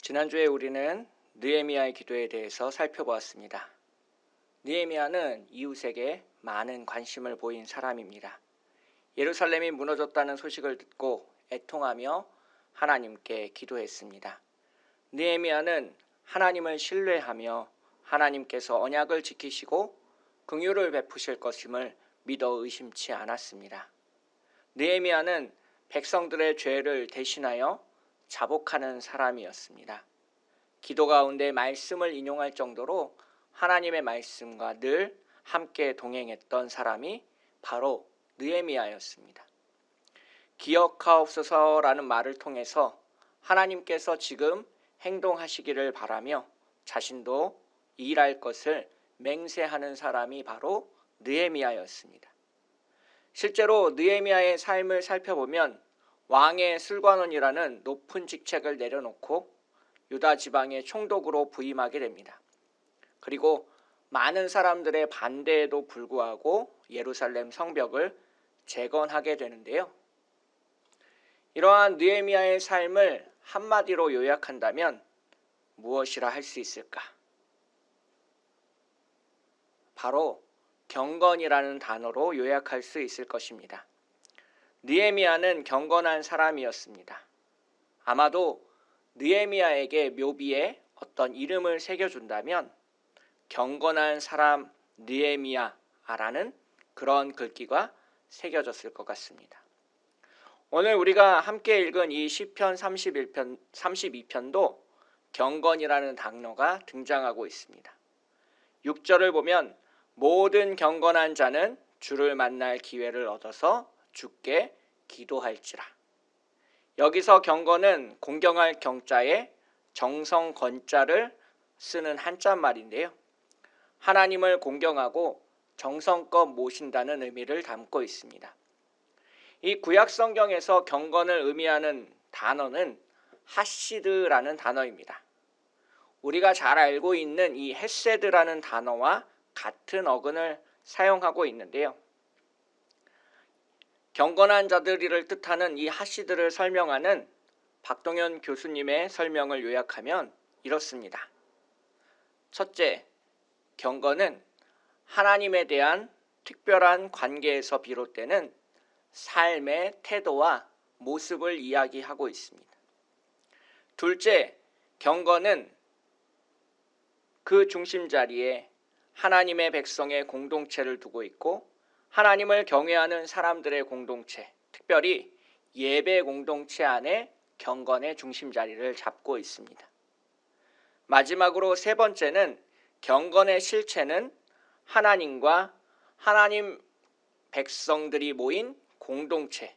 지난주에 우리는 느헤미야의 기도에 대해서 살펴보았습니다. 느헤미야는 이웃에게 많은 관심을 보인 사람입니다. 예루살렘이 무너졌다는 소식을 듣고 애통하며 하나님께 기도했습니다. 느헤미야는 하나님을 신뢰하며 하나님께서 언약을 지키시고 긍휼을 베푸실 것임을 믿어 의심치 않았습니다. 느헤미야는 백성들의 죄를 대신하여 자복하는 사람이었습니다. 기도 가운데 말씀을 인용할 정도로 하나님의 말씀과 늘 함께 동행했던 사람이 바로 느헤미야였습니다. 기억하옵소서라는 말을 통해서 하나님께서 지금 행동하시기를 바라며 자신도 일할 것을 맹세하는 사람이 바로 느헤미야였습니다. 실제로 느헤미야의 삶을 살펴보면 왕의 술관원이라는 높은 직책을 내려놓고 유다 지방의 총독으로 부임하게 됩니다. 그리고 많은 사람들의 반대에도 불구하고 예루살렘 성벽을 재건하게 되는데요. 이러한 느헤미야의 삶을 한마디로 요약한다면 무엇이라 할 수 있을까? 바로 경건이라는 단어로 요약할 수 있을 것입니다. 느헤미야는 경건한 사람이었습니다. 아마도 느헤미야에게 묘비에 어떤 이름을 새겨준다면 경건한 사람 느헤미야라는 그런 글귀가 새겨졌을 것 같습니다. 오늘 우리가 함께 읽은 이 시편 32편도 경건이라는 단어가 등장하고 있습니다. 6절을 보면 모든 경건한 자는 주를 만날 기회를 얻어서 주께 기도할지라. 여기서 경건은 공경할 경자에 정성 건자를 쓰는 한자 말인데요. 하나님을 공경하고 정성껏 모신다는 의미를 담고 있습니다. 이 구약 성경에서 경건을 의미하는 단어는 하시드라는 단어입니다. 우리가 잘 알고 있는 이 헤세드라는 단어와 같은 어근을 사용하고 있는데요. 경건한 자들이를 뜻하는 이 하시드를 설명하는 박동현 교수님의 설명을 요약하면 이렇습니다. 첫째, 경건은 하나님에 대한 특별한 관계에서 비롯되는 삶의 태도와 모습을 이야기하고 있습니다. 둘째, 경건은 그 중심 자리에 하나님의 백성의 공동체를 두고 있고 하나님을 경외하는 사람들의 공동체, 특별히 예배 공동체 안에 경건의 중심 자리를 잡고 있습니다. 마지막으로 세 번째는 경건의 실체는 하나님과 하나님 백성들이 모인 공동체,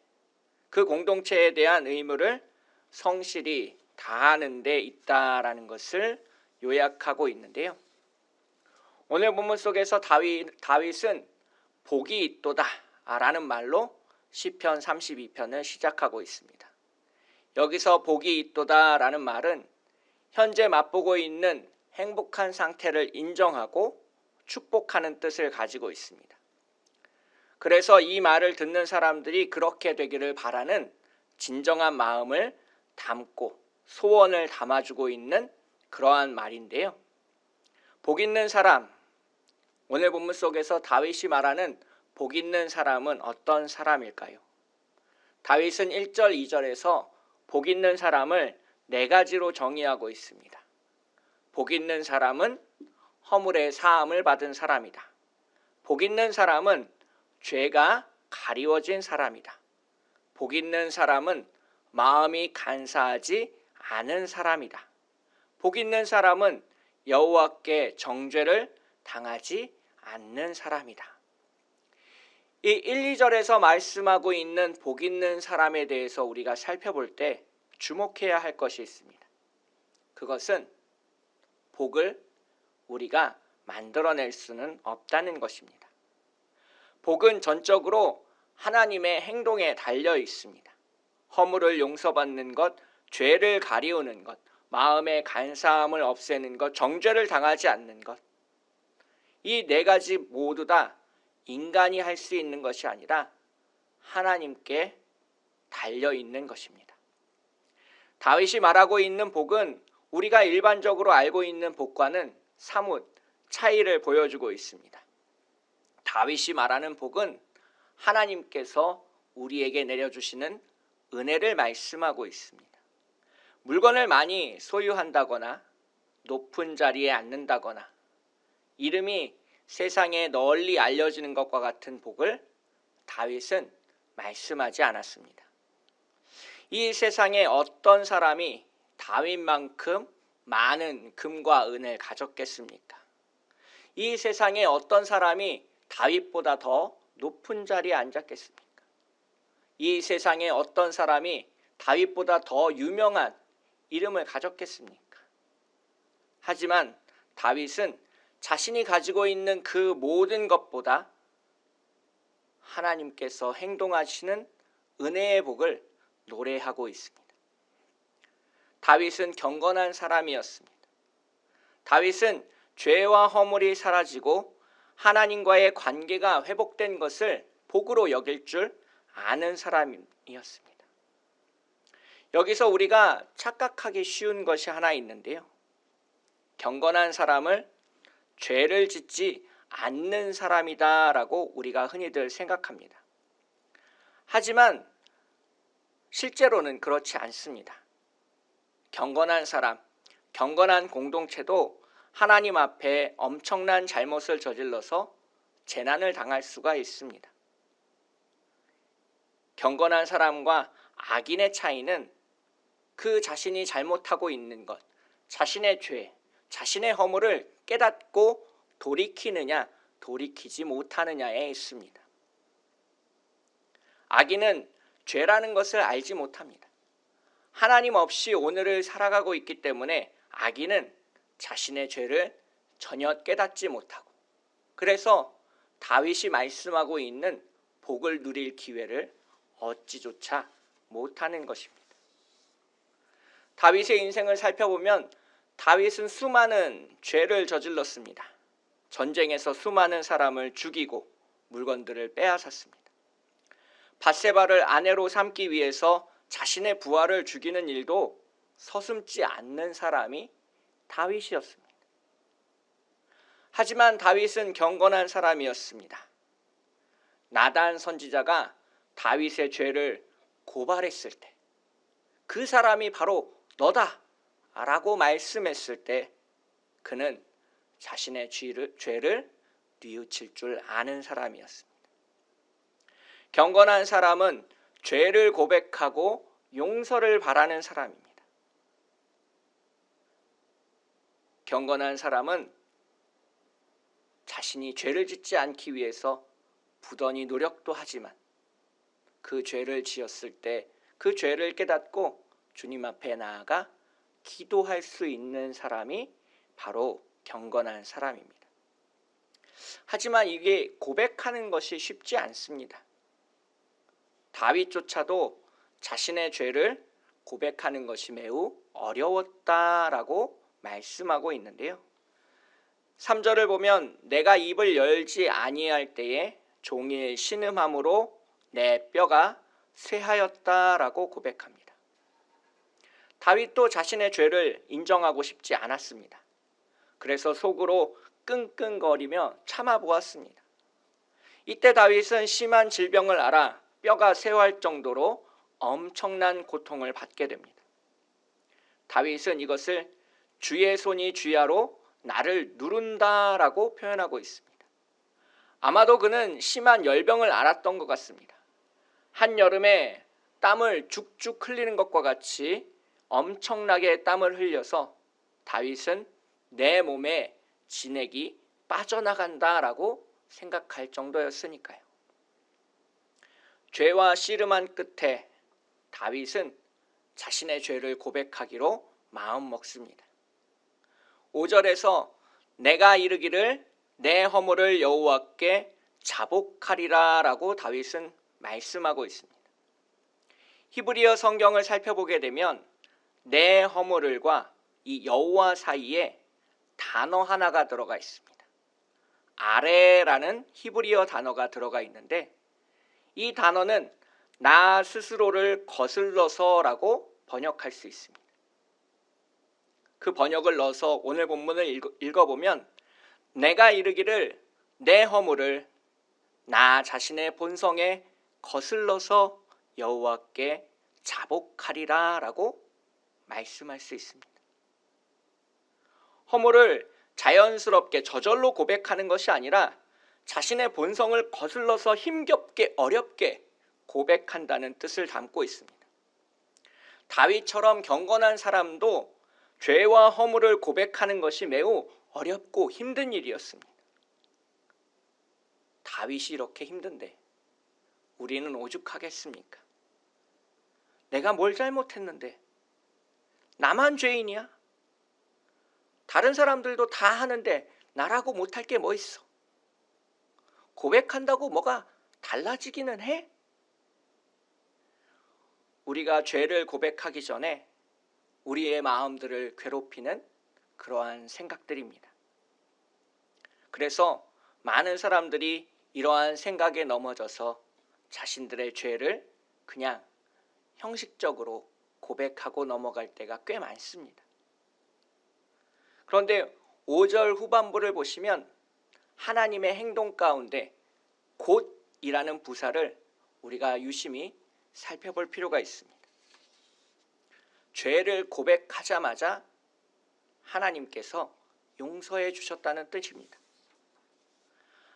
그 공동체에 대한 의무를 성실히 다하는 데 있다라는 것을 요약하고 있는데요. 오늘 본문 속에서 다윗은 복이 있도다 라는 말로 시편 32편을 시작하고 있습니다. 여기서 복이 있도다 라는 말은 현재 맛보고 있는 행복한 상태를 인정하고 축복하는 뜻을 가지고 있습니다. 그래서 이 말을 듣는 사람들이 그렇게 되기를 바라는 진정한 마음을 담고 소원을 담아주고 있는 그러한 말인데요. 복 있는 사람, 오늘 본문 속에서 다윗이 말하는 복 있는 사람은 어떤 사람일까요? 다윗은 1절, 2절에서 복 있는 사람을 네 가지로 정의하고 있습니다. 복 있는 사람은 허물의 사함을 받은 사람이다. 복 있는 사람은 죄가 가리워진 사람이다. 복 있는 사람은 마음이 간사하지 않은 사람이다. 복 있는 사람은 여호와께 정죄를 당하지 않는 사람이다. 이 1, 2절에서 말씀하고 있는 복 있는 사람에 대해서 우리가 살펴볼 때 주목해야 할 것이 있습니다. 그것은 복을 우리가 만들어낼 수는 없다는 것입니다. 복은 전적으로 하나님의 행동에 달려 있습니다. 허물을 용서받는 것, 죄를 가리우는 것, 마음의 간사함을 없애는 것, 정죄를 당하지 않는 것, 이 네 가지 모두 다 인간이 할 수 있는 것이 아니라 하나님께 달려 있는 것입니다. 다윗이 말하고 있는 복은 우리가 일반적으로 알고 있는 복과는 사뭇 차이를 보여주고 있습니다. 다윗이 말하는 복은 하나님께서 우리에게 내려주시는 은혜를 말씀하고 있습니다. 물건을 많이 소유한다거나 높은 자리에 앉는다거나 이름이 세상에 널리 알려지는 것과 같은 복을 다윗은 말씀하지 않았습니다. 이 세상에 어떤 사람이 다윗만큼 많은 금과 은을 가졌겠습니까? 이 세상에 어떤 사람이 다윗보다 더 높은 자리에 앉았겠습니까? 이 세상에 어떤 사람이 다윗보다 더 유명한 이름을 가졌겠습니까? 하지만 다윗은 자신이 가지고 있는 그 모든 것보다 하나님께서 행동하시는 은혜의 복을 노래하고 있습니다. 다윗은 경건한 사람이었습니다. 다윗은 죄와 허물이 사라지고 하나님과의 관계가 회복된 것을 복으로 여길 줄 아는 사람이었습니다. 여기서 우리가 착각하기 쉬운 것이 하나 있는데요. 경건한 사람을 죄를 짓지 않는 사람이다라고 우리가 흔히들 생각합니다. 하지만 실제로는 그렇지 않습니다. 경건한 사람, 경건한 공동체도 하나님 앞에 엄청난 잘못을 저질러서 재난을 당할 수가 있습니다. 경건한 사람과 악인의 차이는 그 자신이 잘못하고 있는 것, 자신의 죄, 자신의 허물을 깨닫고 돌이키느냐, 돌이키지 못하느냐에 있습니다. 악인은 죄라는 것을 알지 못합니다. 하나님 없이 오늘을 살아가고 있기 때문에 악인은 자신의 죄를 전혀 깨닫지 못하고, 그래서 다윗이 말씀하고 있는 복을 누릴 기회를 얻지조차 못하는 것입니다. 다윗의 인생을 살펴보면 다윗은 수많은 죄를 저질렀습니다. 전쟁에서 수많은 사람을 죽이고 물건들을 빼앗았습니다. 밧세바를 아내로 삼기 위해서 자신의 부하를 죽이는 일도 서슴지 않는 사람이 다윗이었습니다. 하지만 다윗은 경건한 사람이었습니다. 나단 선지자가 다윗의 죄를 고발했을 때 그 사람이 바로 너다 라고 말씀했을 때 그는 자신의 죄를 뉘우칠 줄 아는 사람이었습니다. 경건한 사람은 죄를 고백하고 용서를 바라는 사람입니다. 경건한 사람은 자신이 죄를 짓지 않기 위해서 부단히 노력도 하지만 그 죄를 지었을 때 그 죄를 깨닫고 주님 앞에 나아가 기도할 수 있는 사람이 바로 경건한 사람입니다. 하지만 이게 고백하는 것이 쉽지 않습니다. 다윗조차도 자신의 죄를 고백하는 것이 매우 어려웠다라고 말씀하고 있는데요. 3절을 보면 내가 입을 열지 아니할 때에 종일 신음함으로 내 뼈가 쇠하였다라고 고백합니다. 다윗도 자신의 죄를 인정하고 싶지 않았습니다. 그래서 속으로 끙끙거리며 참아보았습니다. 이때 다윗은 심한 질병을 앓아 뼈가 쇠할 정도로 엄청난 고통을 받게 됩니다. 다윗은 이것을 주의 손이 쥐야로 나를 누른다라고 표현하고 있습니다. 아마도 그는 심한 열병을 앓았던 것 같습니다. 한여름에 땀을 죽죽 흘리는 것과 같이 엄청나게 땀을 흘려서 다윗은 내 몸에 진액이 빠져나간다라고 생각할 정도였으니까요. 죄와 씨름한 끝에 다윗은 자신의 죄를 고백하기로 마음먹습니다. 5절에서 내가 이르기를 내 허물을 여호와께 자복하리라 라고 다윗은 말씀하고 있습니다. 히브리어 성경을 살펴보게 되면 내 허물을과 이 여호와 사이에 단어 하나가 들어가 있습니다. 아레라는 히브리어 단어가 들어가 있는데 이 단어는 나 스스로를 거슬러서라고 번역할 수 있습니다. 그 번역을 넣어서 오늘 본문을 읽어보면 내가 이르기를 내 허물을 나 자신의 본성에 거슬러서 여호와께 자복하리라 라고 말씀할 수 있습니다. 허물을 자연스럽게 저절로 고백하는 것이 아니라 자신의 본성을 거슬러서 힘겹게 어렵게 고백한다는 뜻을 담고 있습니다. 다윗처럼 경건한 사람도 죄와 허물을 고백하는 것이 매우 어렵고 힘든 일이었습니다. 다윗이 이렇게 힘든데 우리는 오죽하겠습니까? 내가 뭘 잘못했는데 나만 죄인이야? 다른 사람들도 다 하는데 나라고 못할 게 뭐 있어? 고백한다고 뭐가 달라지기는 해? 우리가 죄를 고백하기 전에 우리의 마음들을 괴롭히는 그러한 생각들입니다. 그래서 많은 사람들이 이러한 생각에 넘어져서 자신들의 죄를 그냥 형식적으로 고백하고 넘어갈 때가 꽤 많습니다. 그런데 5절 후반부를 보시면 하나님의 행동 가운데 곧이라는 부사를 우리가 유심히 살펴볼 필요가 있습니다. 죄를 고백하자마자 하나님께서 용서해 주셨다는 뜻입니다.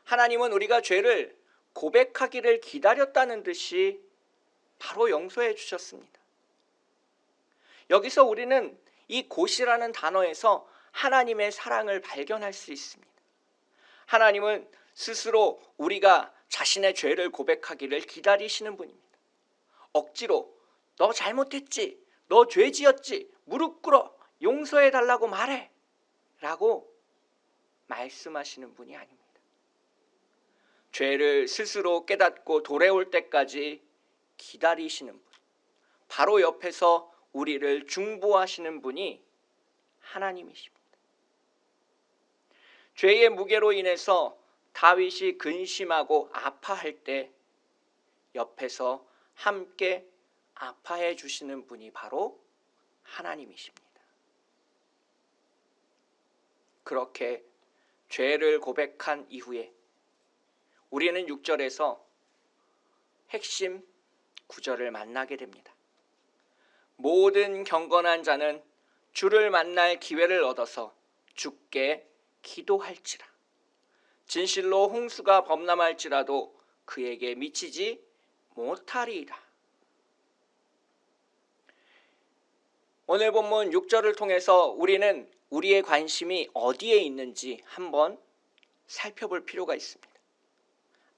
하나님은 우리가 죄를 고백하기를 기다렸다는 듯이 바로 용서해 주셨습니다. 여기서 우리는 이 곧이라는 단어에서 하나님의 사랑을 발견할 수 있습니다. 하나님은 스스로 우리가 자신의 죄를 고백하기를 기다리시는 분입니다. 억지로 너 잘못했지, 너 죄 지었지, 무릎 꿇어 용서해 달라고 말해 라고 말씀하시는 분이 아닙니다. 죄를 스스로 깨닫고 돌아올 때까지 기다리시는 분, 바로 옆에서 우리를 중보하시는 분이 하나님이십니다. 죄의 무게로 인해서 다윗이 근심하고 아파할 때 옆에서 함께 아파해 주시는 분이 바로 하나님이십니다. 그렇게 죄를 고백한 이후에 우리는 6절에서 핵심 구절을 만나게 됩니다. 모든 경건한 자는 주를 만날 기회를 얻어서 주께 기도할지라. 진실로 홍수가 범람할지라도 그에게 미치지 못하리이다. 오늘 본문 6절을 통해서 우리는 우리의 관심이 어디에 있는지 한번 살펴볼 필요가 있습니다.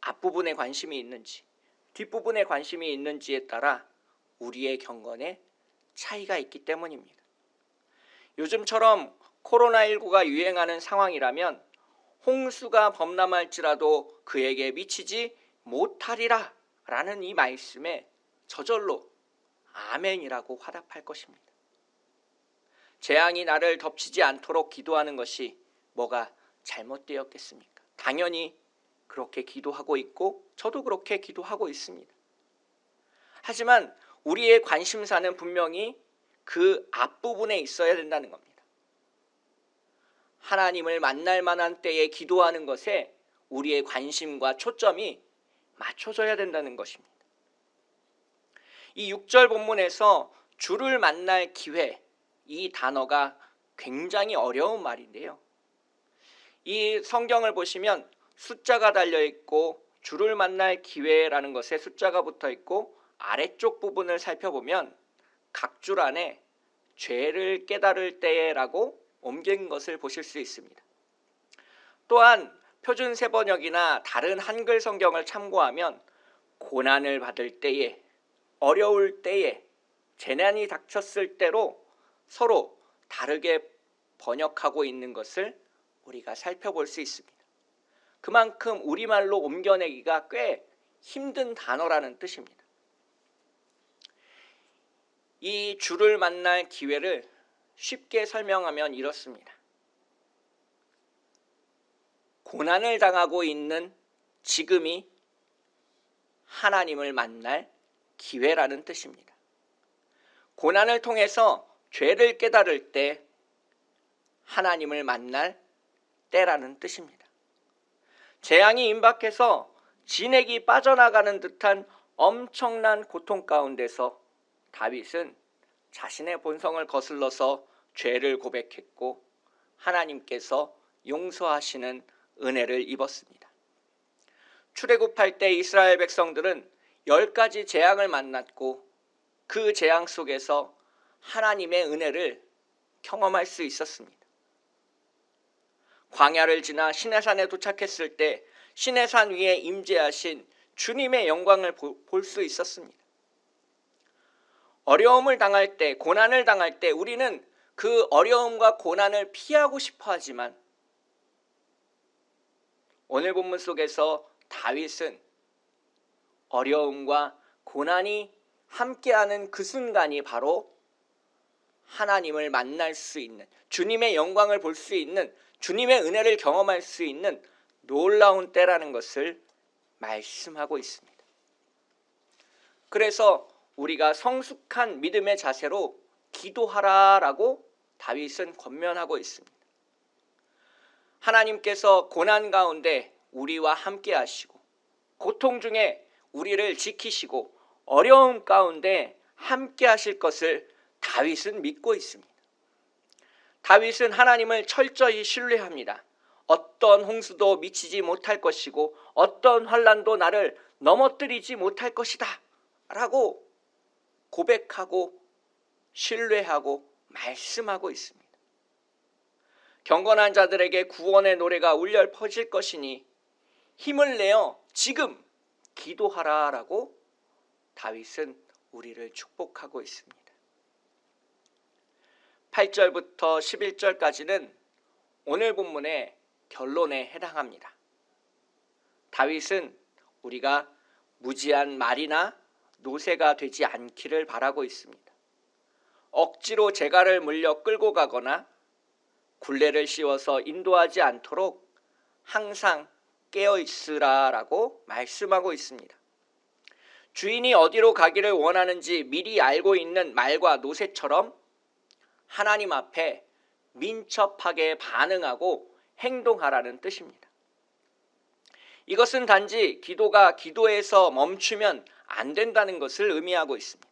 앞부분에 관심이 있는지 뒷부분에 관심이 있는지에 따라 우리의 경건에 차이가 있기 때문입니다. 요즘처럼 코로나19가 유행하는 상황이라면 홍수가 범람할지라도 그에게 미치지 못하리라 라는 이 말씀에 저절로 아멘이라고 화답할 것입니다. 재앙이 나를 덮치지 않도록 기도하는 것이 뭐가 잘못되었겠습니까? 당연히 그렇게 기도하고 있고 저도 그렇게 기도하고 있습니다. 하지만 우리의 관심사는 분명히 그 앞부분에 있어야 된다는 겁니다. 하나님을 만날 만한 때에 기도하는 것에 우리의 관심과 초점이 맞춰져야 된다는 것입니다. 이 6절 본문에서 주를 만날 기회, 이 단어가 굉장히 어려운 말인데요. 이 성경을 보시면 숫자가 달려있고 주를 만날 기회라는 것에 숫자가 붙어있고 아래쪽 부분을 살펴보면 각 줄 안에 죄를 깨달을 때라고 옮긴 것을 보실 수 있습니다. 또한 표준 세번역이나 다른 한글 성경을 참고하면 고난을 받을 때에, 어려울 때에, 재난이 닥쳤을 때로 서로 다르게 번역하고 있는 것을 우리가 살펴볼 수 있습니다. 그만큼 우리말로 옮겨내기가 꽤 힘든 단어라는 뜻입니다. 이 주를 만날 기회를 쉽게 설명하면 이렇습니다. 고난을 당하고 있는 지금이 하나님을 만날 기회라는 뜻입니다. 고난을 통해서 죄를 깨달을 때 하나님을 만날 때라는 뜻입니다. 재앙이 임박해서 진액이 빠져나가는 듯한 엄청난 고통 가운데서 다윗은 자신의 본성을 거슬러서 죄를 고백했고 하나님께서 용서하시는 은혜를 입었습니다. 출애굽할 때 이스라엘 백성들은 10가지 재앙을 만났고 그 재앙 속에서 하나님의 은혜를 경험할 수 있었습니다. 광야를 지나 시내산에 도착했을 때 시내산 위에 임재하신 주님의 영광을 볼 수 있었습니다. 어려움을 당할 때, 고난을 당할 때 우리는 그 어려움과 고난을 피하고 싶어 하지만 오늘 본문 속에서 다윗은 어려움과 고난이 함께하는 그 순간이 바로 하나님을 만날 수 있는, 주님의 영광을 볼 수 있는, 주님의 은혜를 경험할 수 있는 놀라운 때라는 것을 말씀하고 있습니다. 그래서 우리가 성숙한 믿음의 자세로 기도하라라고 다윗은 권면하고 있습니다. 하나님께서 고난 가운데 우리와 함께 하시고 고통 중에 우리를 지키시고 어려움 가운데 함께 하실 것을 다윗은 믿고 있습니다. 다윗은 하나님을 철저히 신뢰합니다. 어떤 홍수도 미치지 못할 것이고 어떤 환난도 나를 넘어뜨리지 못할 것이다 라고 고백하고 신뢰하고 말씀하고 있습니다. 경건한 자들에게 구원의 노래가 울려 퍼질 것이니 힘을 내어 지금 기도하라 라고 다윗은 우리를 축복하고 있습니다. 8절부터 11절까지는 오늘 본문의 결론에 해당합니다. 다윗은 우리가 무지한 말이나 노새가 되지 않기를 바라고 있습니다. 억지로 재갈을 물려 끌고 가거나 굴레를 씌워서 인도하지 않도록 항상 깨어 있으라라고 말씀하고 있습니다. 주인이 어디로 가기를 원하는지 미리 알고 있는 말과 노새처럼 하나님 앞에 민첩하게 반응하고 행동하라는 뜻입니다. 이것은 단지 기도가 기도에서 멈추면 안 된다는 것을 의미하고 있습니다.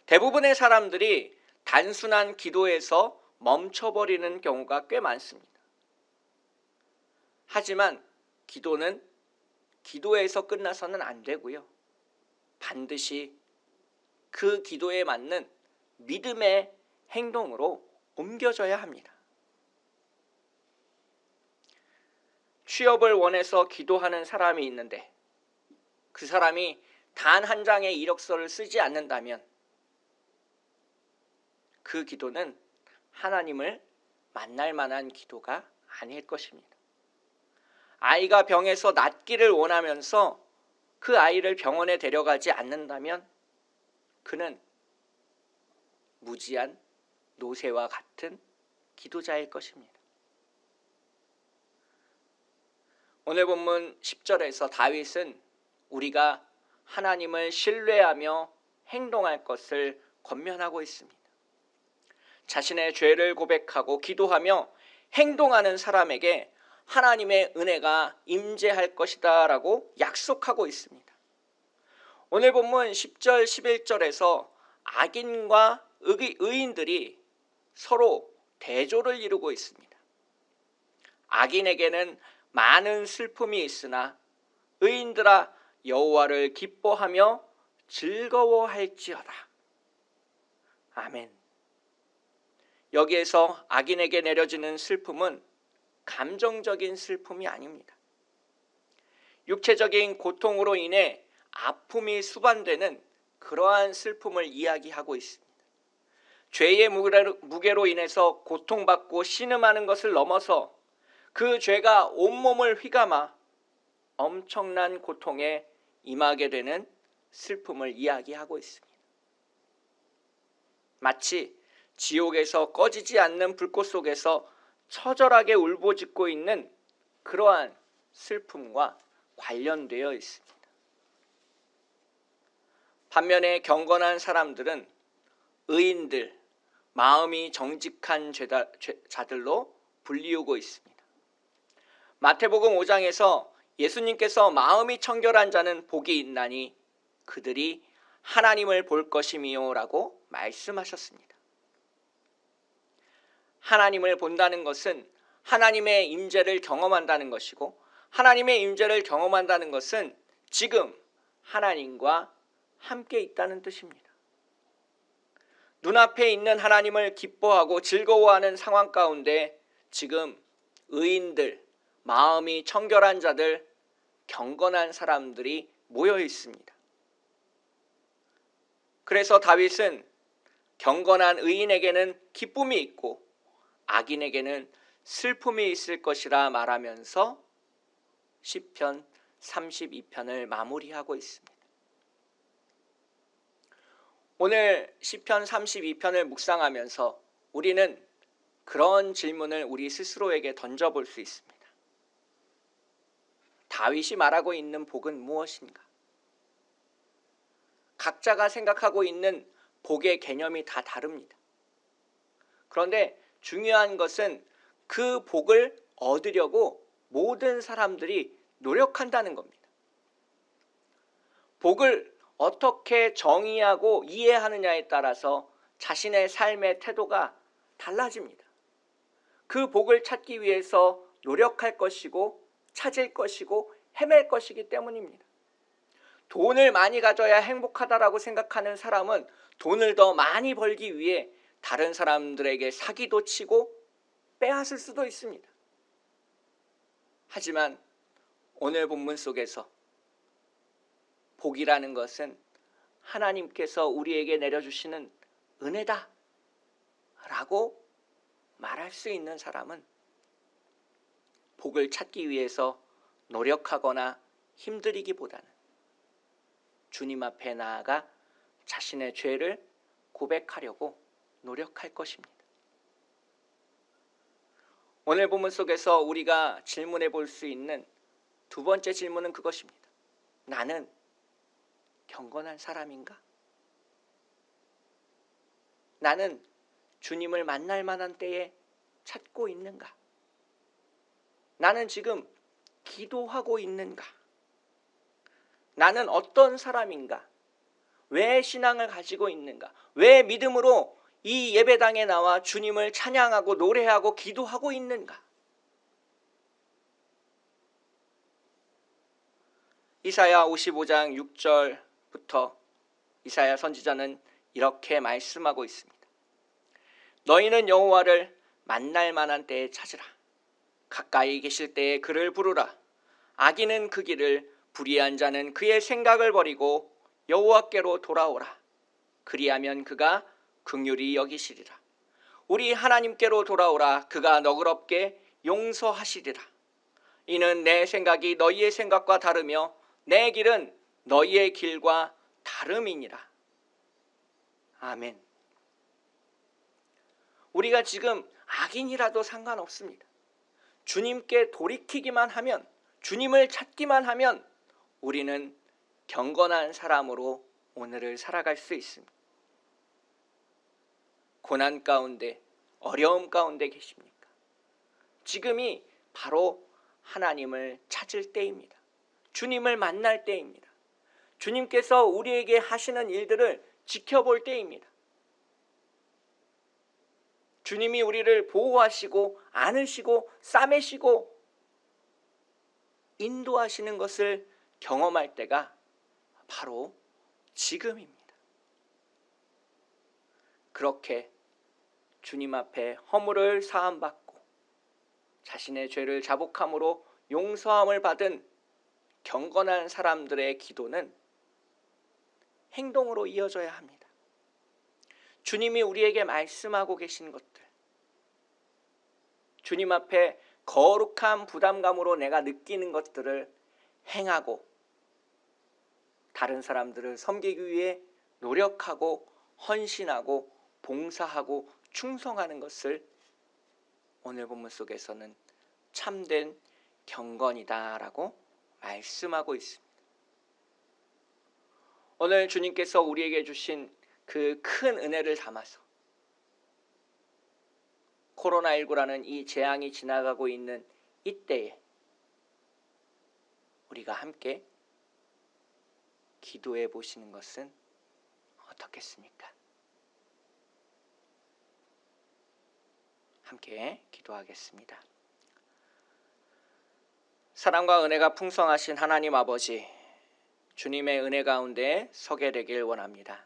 대부분의 사람들이 단순한 기도에서 멈춰버리는 경우가 꽤 많습니다. 하지만 기도는 기도에서 끝나서는 안 되고요. 반드시 그 기도에 맞는 믿음의 행동으로 옮겨져야 합니다. 취업을 원해서 기도하는 사람이 있는데 그 사람이 단 한 장의 이력서를 쓰지 않는다면 그 기도는 하나님을 만날 만한 기도가 아닐 것입니다. 아이가 병에서 낫기를 원하면서 그 아이를 병원에 데려가지 않는다면 그는 무지한 노새와 같은 기도자일 것입니다. 오늘 본문 10절에서 다윗은 우리가 하나님을 신뢰하며 행동할 것을 권면하고 있습니다. 자신의 죄를 고백하고 기도하며 행동하는 사람에게 하나님의 은혜가 임재할 것이다 라고 약속하고 있습니다. 오늘 본문 10절 11절에서 악인과 의인들이 서로 대조를 이루고 있습니다. 악인에게는 많은 슬픔이 있으나 의인들아 여호와를 기뻐하며 즐거워할지어다. 아멘. 여기에서 악인에게 내려지는 슬픔은 감정적인 슬픔이 아닙니다. 육체적인 고통으로 인해 아픔이 수반되는 그러한 슬픔을 이야기하고 있습니다. 죄의 무게로 인해서 고통받고 신음하는 것을 넘어서 그 죄가 온몸을 휘감아 엄청난 고통에 임하게 되는 슬픔을 이야기하고 있습니다. 마치 지옥에서 꺼지지 않는 불꽃 속에서 처절하게 울부짖고 있는 그러한 슬픔과 관련되어 있습니다. 반면에 경건한 사람들은 의인들, 마음이 정직한 자들로 불리우고 있습니다. 마태복음 5장에서 예수님께서 마음이 청결한 자는 복이 있나니 그들이 하나님을 볼 것이미요 라고 말씀하셨습니다. 하나님을 본다는 것은 하나님의 임재를 경험한다는 것이고, 하나님의 임재를 경험한다는 것은 지금 하나님과 함께 있다는 뜻입니다. 눈앞에 있는 하나님을 기뻐하고 즐거워하는 상황 가운데 지금 의인들, 마음이 청결한 자들, 경건한 사람들이 모여 있습니다. 그래서 다윗은 경건한 의인에게는 기쁨이 있고 악인에게는 슬픔이 있을 것이라 말하면서 시편 32편을 마무리하고 있습니다. 오늘 시편 32편을 묵상하면서 우리는 그런 질문을 우리 스스로에게 던져볼 수 있습니다. 다윗이 말하고 있는 복은 무엇인가? 각자가 생각하고 있는 복의 개념이 다 다릅니다. 그런데 중요한 것은 그 복을 얻으려고 모든 사람들이 노력한다는 겁니다. 복을 어떻게 정의하고 이해하느냐에 따라서 자신의 삶의 태도가 달라집니다. 그 복을 찾기 위해서 노력할 것이고 찾을 것이고 헤맬 것이기 때문입니다. 돈을 많이 가져야 행복하다라고 생각하는 사람은 돈을 더 많이 벌기 위해 다른 사람들에게 사기도 치고 빼앗을 수도 있습니다. 하지만 오늘 본문 속에서 복이라는 것은 하나님께서 우리에게 내려주시는 은혜다 라고 말할 수 있는 사람은 복을 찾기 위해서 노력하거나 힘들이기보다는 주님 앞에 나아가 자신의 죄를 고백하려고 노력할 것입니다. 오늘 본문 속에서 우리가 질문해 볼 수 있는 두 번째 질문은 그것입니다. 나는 경건한 사람인가? 나는 주님을 만날 만한 때에 찾고 있는가? 나는 지금 기도하고 있는가? 나는 어떤 사람인가? 왜 신앙을 가지고 있는가? 왜 믿음으로 이 예배당에 나와 주님을 찬양하고 노래하고 기도하고 있는가? 이사야 55장 6절부터 이사야 선지자는 이렇게 말씀하고 있습니다. 너희는 여호와를 만날 만한 때에 찾으라. 가까이 계실 때에 그를 부르라. 악인은 그 길을, 불의한 자는 그의 생각을 버리고 여호와께로 돌아오라. 그리하면 그가 긍휼히 여기시리라. 우리 하나님께로 돌아오라. 그가 너그럽게 용서하시리라. 이는 내 생각이 너희의 생각과 다르며 내 길은 너희의 길과 다름이니라. 아멘. 우리가 지금 악인이라도 상관없습니다. 주님께 돌이키기만 하면, 주님을 찾기만 하면 우리는 경건한 사람으로 오늘을 살아갈 수 있습니다. 고난 가운데, 어려움 가운데 계십니까? 지금이 바로 하나님을 찾을 때입니다. 주님을 만날 때입니다. 주님께서 우리에게 하시는 일들을 지켜볼 때입니다. 주님이 우리를 보호하시고 안으시고 싸매시고 인도하시는 것을 경험할 때가 바로 지금입니다. 그렇게 주님 앞에 허물을 사함받고 자신의 죄를 자복함으로 용서함을 받은 경건한 사람들의 기도는 행동으로 이어져야 합니다. 주님이 우리에게 말씀하고 계신 것들, 주님 앞에 거룩한 부담감으로 내가 느끼는 것들을 행하고 다른 사람들을 섬기기 위해 노력하고 헌신하고 봉사하고 충성하는 것을 오늘 본문 속에서는 참된 경건이다라고 말씀하고 있습니다. 오늘 주님께서 우리에게 주신 그 큰 은혜를 담아서 코로나19라는 이 재앙이 지나가고 있는 이때에 우리가 함께 기도해 보시는 것은 어떻겠습니까? 함께 기도하겠습니다. 사랑과 은혜가 풍성하신 하나님 아버지, 주님의 은혜 가운데 서게 되길 원합니다.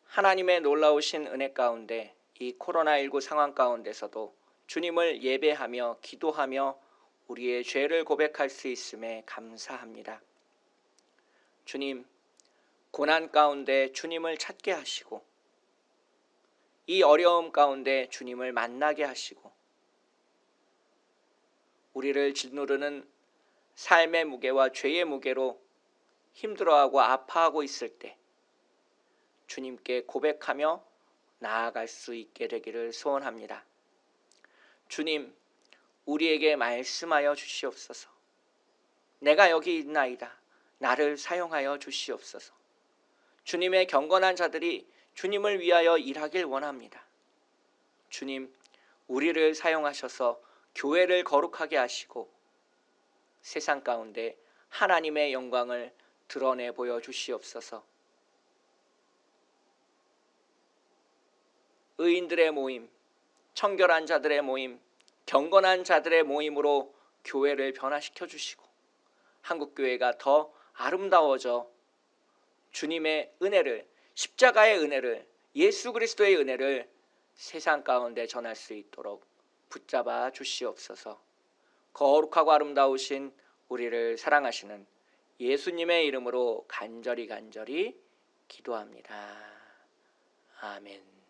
하나님의 놀라우신 은혜 가운데 이 코로나19 상황 가운데서도 주님을 예배하며 기도하며 우리의 죄를 고백할 수 있음에 감사합니다. 주님, 고난 가운데 주님을 찾게 하시고 이 어려움 가운데 주님을 만나게 하시고 우리를 짓누르는 삶의 무게와 죄의 무게로 힘들어하고 아파하고 있을 때 주님께 고백하며 나아갈 수 있게 되기를 소원합니다. 주님, 우리에게 말씀하여 주시옵소서. 내가 여기 있나이다. 나를 사용하여 주시옵소서. 주님의 경건한 자들이 주님을 위하여 일하길 원합니다. 주님, 우리를 사용하셔서 교회를 거룩하게 하시고 세상 가운데 하나님의 영광을 드러내 보여 주시옵소서. 의인들의 모임, 청결한 자들의 모임, 경건한 자들의 모임으로 교회를 변화시켜 주시고 한국교회가 더 아름다워져 주님의 은혜를, 십자가의 은혜를, 예수 그리스도의 은혜를 세상 가운데 전할 수 있도록 붙잡아 주시옵소서. 거룩하고 아름다우신 우리를 사랑하시는 예수님의 이름으로 간절히 기도합니다. 아멘.